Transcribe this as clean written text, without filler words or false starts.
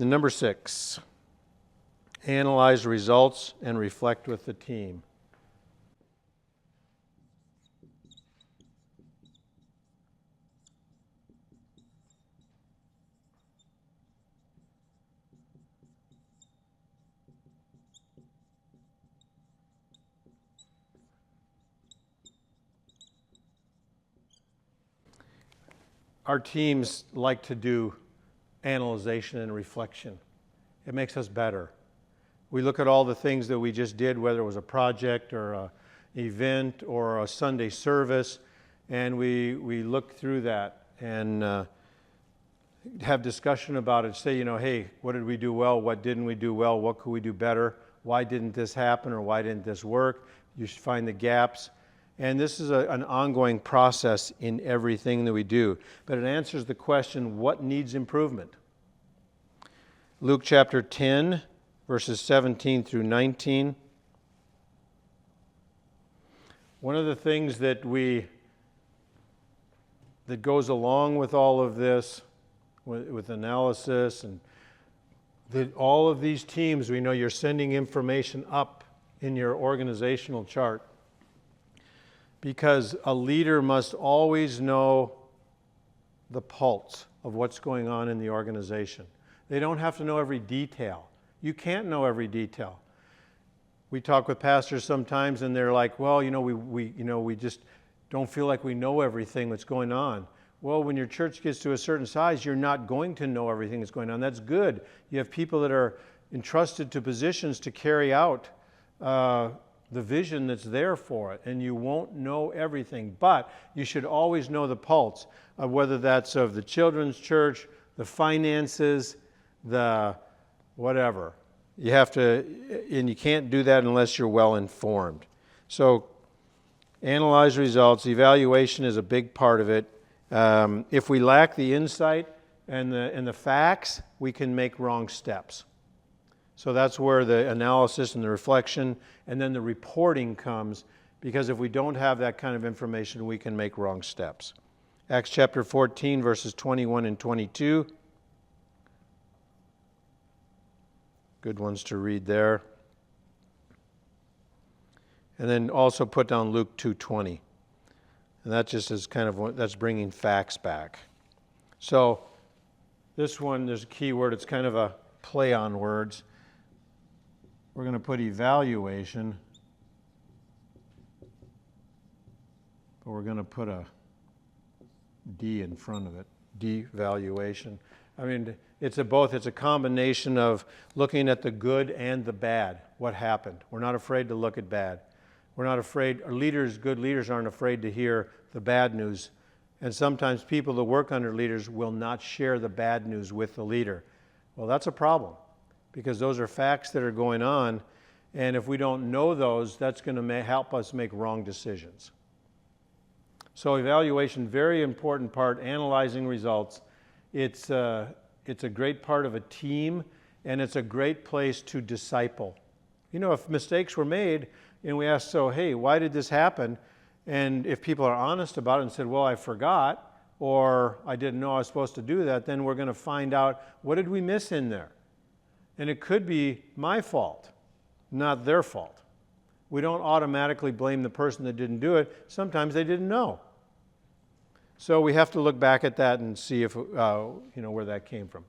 The number 6, analyze results and reflect with the team. Our teams like to do analyzation and reflection. It makes us better. We look at all the things that we just did, whether it was a project or an event or a Sunday service, and we look through that and have discussion about it. Say, hey, what did we do well? What didn't we do well? What could we do better? Why didn't this happen, or why didn't this work? You should find the gaps. And this is an ongoing process in everything that we do. But it answers the question, what needs improvement? Luke chapter 10, verses 17 through 19. One of the things that goes along with all of this, with analysis, and that all of these teams, we know you're sending information up in your organizational chart, because a leader must always know the pulse of what's going on in the organization. They don't have to know every detail. You can't know every detail. We talk with pastors sometimes, and they're like, well, we just don't feel like we know everything that's going on. Well, when your church gets to a certain size, you're not going to know everything that's going on. That's good. You have people that are entrusted to positions to carry out the vision that's there for it, and you won't know everything, but you should always know the pulse of whether that's of the children's church, the finances, the whatever. You have to, and you can't do that unless you're well informed. So analyze results. Evaluation is a big part of it. If we lack the insight and the facts, we can make wrong steps. So that's where the analysis and the reflection and then the reporting comes, because if we don't have that kind of information, we can make wrong steps. Acts chapter 14, verses 21 and 22. Good ones to read there. And then also put down Luke 2:20. And that just is that's bringing facts back. So this one, there's a key word. It's kind of a play on words. We're going to put evaluation, but we're going to put a D in front of it, devaluation. I mean, it's a combination of looking at the good and the bad, what happened. We're not afraid to look at bad. We're not afraid, good leaders aren't afraid to hear the bad news. And sometimes people that work under leaders will not share the bad news with the leader. Well, that's a problem, because those are facts that are going on, and if we don't know those, that's going to help us make wrong decisions. So evaluation, very important part, analyzing results. It's a great part of a team, and it's a great place to disciple. If mistakes were made, and we ask, so, hey, why did this happen? And if people are honest about it and said, well, I forgot, or I didn't know I was supposed to do that, then we're going to find out, what did we miss in there? And it could be my fault, not their fault. We don't automatically blame the person that didn't do it. Sometimes they didn't know. So we have to look back at that and see if where that came from.